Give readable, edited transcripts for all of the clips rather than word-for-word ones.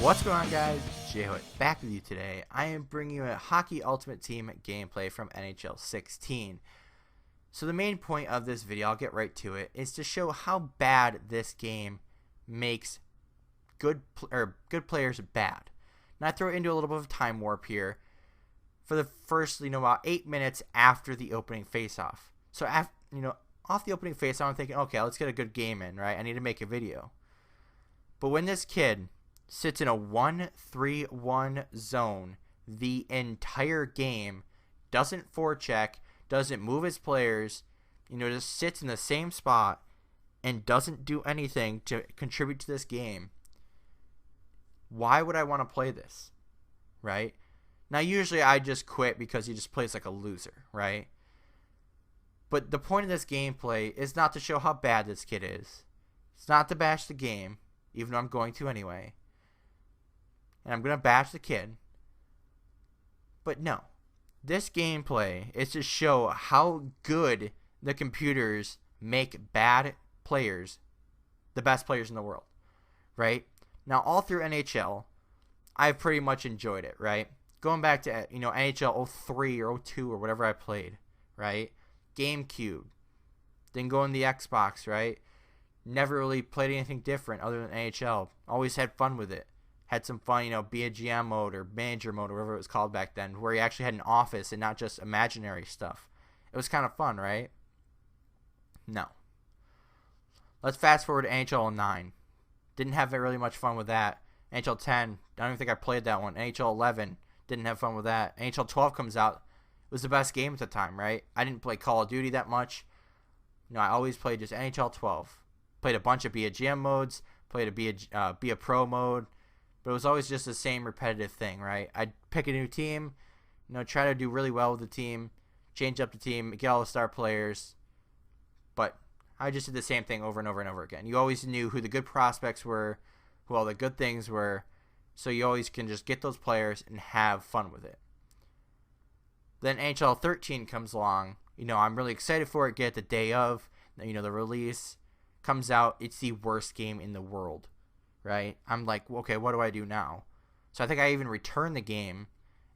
What's going on, guys? Jay back with you today. I am bringing you a Hockey Ultimate Team gameplay from NHL 16. So the main point of this video, I'll get right to it, is to show how bad this game makes good players bad. Now I throw into a little bit of a time warp here for the first, about 8 minutes after the opening face-off. So after, off the opening face-off, I'm thinking, okay, let's get a good game in, right? I need to make a video. But when this kid sits in a 1-3-1 zone the entire game, doesn't forecheck, doesn't move his players, just sits in the same spot and doesn't do anything to contribute to this game, why would I want to play this, right? Now, usually I just quit because he just plays like a loser, right? But the point of this gameplay is not to show how bad this kid is. It's not to bash the game, even though I'm going to anyway. And I'm going to bash the kid. But no. This gameplay is to show how good the computers make bad players the best players in the world, right? Now, all through NHL, I've pretty much enjoyed it, right? Going back to, NHL 03 or 02 or whatever I played, right? GameCube. Then going to the Xbox, right? Never really played anything different other than NHL. Always had fun with it. Had some fun, be a GM mode or manager mode or whatever it was called back then, where you actually had an office and not just imaginary stuff. It was kind of fun, right? No. Let's fast forward to NHL 09. Didn't have really much fun with that. NHL 10, I don't even think I played that one. NHL 11, didn't have fun with that. NHL 12 comes out. It was the best game at the time, right? I didn't play Call of Duty that much. I always played just NHL 12. Played a bunch of Be a GM modes. Played a Be a Pro mode. But it was always just the same repetitive thing, right? I'd pick a new team, try to do really well with the team, change up the team, get all the star players. But I just did the same thing over and over and over again. You always knew who the good prospects were, who all the good things were, so you always can just get those players and have fun with it. Then NHL 13 comes along. I'm really excited for it. Get it the day of, the release comes out. It's the worst game in the world. Right? I'm like, okay, what do I do now? So I think I even returned the game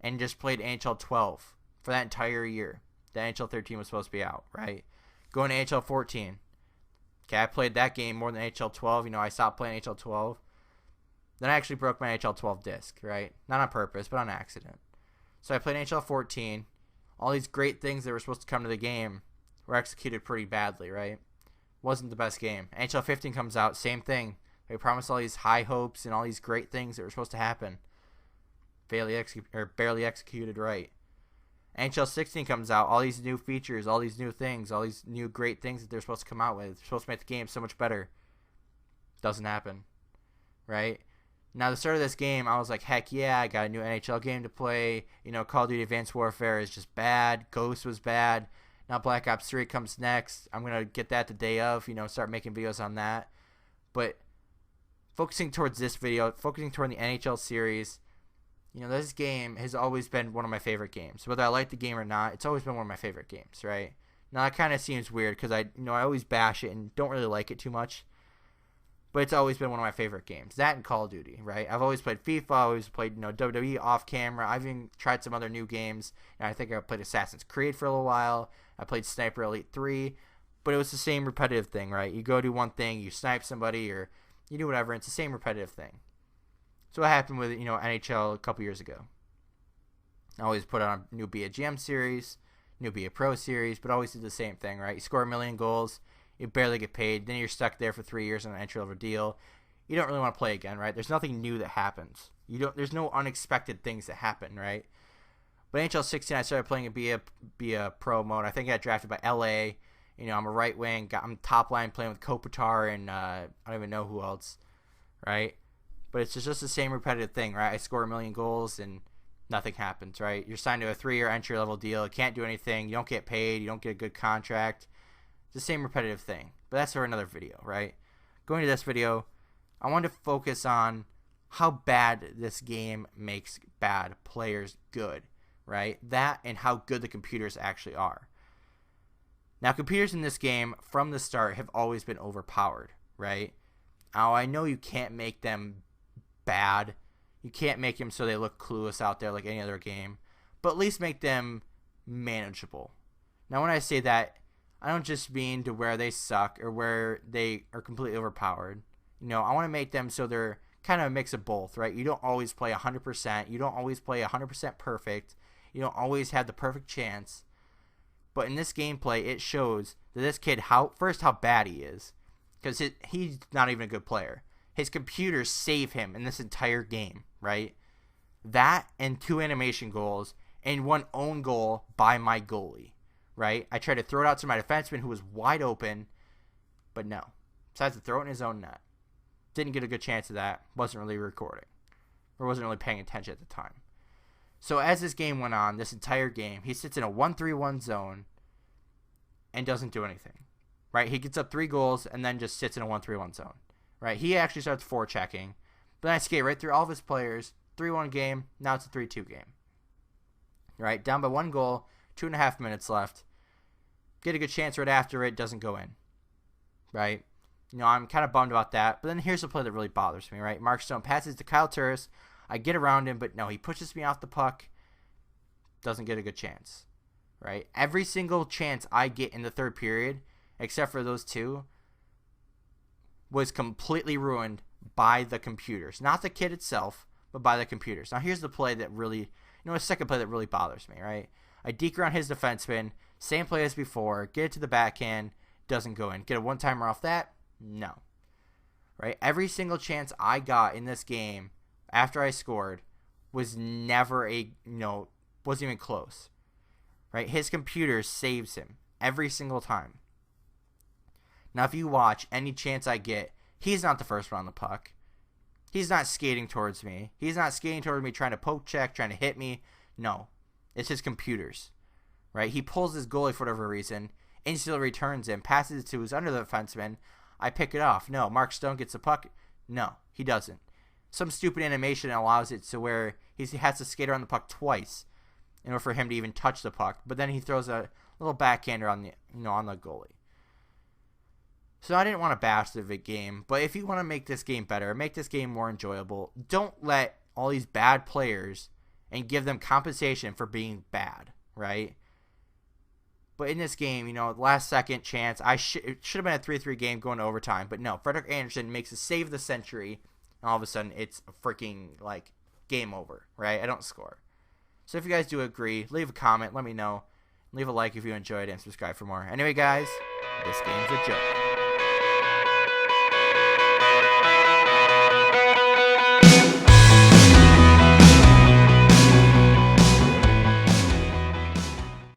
and just played NHL 12 for that entire year. The NHL 13 was supposed to be out, right? Going to NHL 14. Okay, I played that game more than NHL 12. I stopped playing NHL 12. Then I actually broke my NHL 12 disc, right? Not on purpose, but on accident. So I played NHL 14. All these great things that were supposed to come to the game were executed pretty badly, right? Wasn't the best game. NHL 15 comes out, same thing. They promised all these high hopes and all these great things that were supposed to happen. Barely executed right. NHL 16 comes out, all these new features, all these new things, all these new great things that they're supposed to come out with. They're supposed to make the game so much better. Doesn't happen. Right? Now, the start of this game, I was like, heck yeah, I got a new NHL game to play. Call of Duty Advanced Warfare is just bad. Ghost was bad. Now Black Ops 3 comes next. I'm going to get that the day of, start making videos on that. But focusing towards this video, focusing toward the NHL series, this game has always been one of my favorite games. Whether I like the game or not, it's always been one of my favorite games, right? Now, that kind of seems weird because I always bash it and don't really like it too much. But it's always been one of my favorite games. That and Call of Duty, right? I've always played FIFA. I always played, WWE off camera. I've even tried some other new games. I think I played Assassin's Creed for a little while. I played Sniper Elite 3. But it was the same repetitive thing, right? You go do one thing, you snipe somebody, or you do whatever. It's the same repetitive thing. So what happened with, NHL a couple years ago? I always put on a new Be a GM series, new Be a Pro series, but always did the same thing, right? You score 1 million goals. You barely get paid. Then you're stuck there for 3 years on an entry-level deal. You don't really want to play again, right? There's nothing new that happens. There's no unexpected things that happen, right? But NHL 16, I started playing Be a Pro mode. I think I got drafted by LA. I'm a right wing. I'm top line playing with Kopitar and I don't even know who else, right? But it's just the same repetitive thing, right? I score 1 million goals and nothing happens, right? You're signed to a 3-year entry-level deal. You can't do anything. You don't get paid. You don't get a good contract. It's the same repetitive thing. But that's for another video, right? Going to this video, I wanted to focus on how bad this game makes bad players good, right? That and how good the computers actually are. Now, computers in this game, from the start, have always been overpowered, right? Now, I know you can't make them bad You can't make them so they look clueless out there like any other game, but at least make them manageable. Now, when I say that, I don't just mean to where they suck or where they are completely overpowered. I want to make them so they're kind of a mix of both, right? You don't always play 100%. You don't always play 100% perfect. You don't always have the perfect chance. But in this gameplay, it shows that this kid, how bad he is. Because he's not even a good player. His computers save him in this entire game, right? That and 2 animation goals and 1 own goal by my goalie, right? I tried to throw it out to my defenseman who was wide open, but no. Decides to throw it in his own net. Didn't get a good chance of that. Wasn't really recording. Or wasn't really paying attention at the time. So as this game went on, this entire game, he sits in a 1-3-1 zone and doesn't do anything, right? He gets up 3 goals and then just sits in a 1-3-1 zone, right? He actually starts forechecking, but then I skate right through all of his players. 3-1 game, now it's a 3-2 game, right? Down by 1 goal, 2.5 minutes left. Get a good chance right after it, doesn't go in, right? I'm kind of bummed about that. But then here's the play that really bothers me, right? Mark Stone passes to Kyle Turris. I get around him, but no, he pushes me off the puck. Doesn't get a good chance, right? Every single chance I get in the third period, except for those 2, was completely ruined by the computers. Not the kid itself, but by the computers. Now here's the play that really, a second play that really bothers me, right? I deke around his defenseman, same play as before, get it to the backhand, doesn't go in. Get a one-timer off that? No. Right? Every single chance I got in this game after I scored was never wasn't even close. Right? His computer saves him every single time. Now, if you watch any chance I get, he's not the first one on the puck. He's not skating towards me. He's not skating towards me trying to poke check, trying to hit me. No. It's his computers. Right? He pulls his goalie for whatever reason, instantly returns him, passes it to his under the defenseman. I pick it off. No. Mark Stone gets the puck. No, he doesn't. Some stupid animation allows it to where he has to skate around the puck twice in order for him to even touch the puck. But then he throws a little backhander on the goalie. So I didn't want to bash the game, but if you want to make this game better, make this game more enjoyable, don't let all these bad players and give them compensation for being bad, right? But in this game, last second chance, it should have been a 3-3 game going to overtime, but no, Frederik Andersen makes a save of the century, and all of a sudden it's a freaking, game over, right? I don't score. So if you guys do agree, leave a comment, let me know. Leave a like if you enjoyed, and subscribe for more. Anyway, guys, this game's a joke.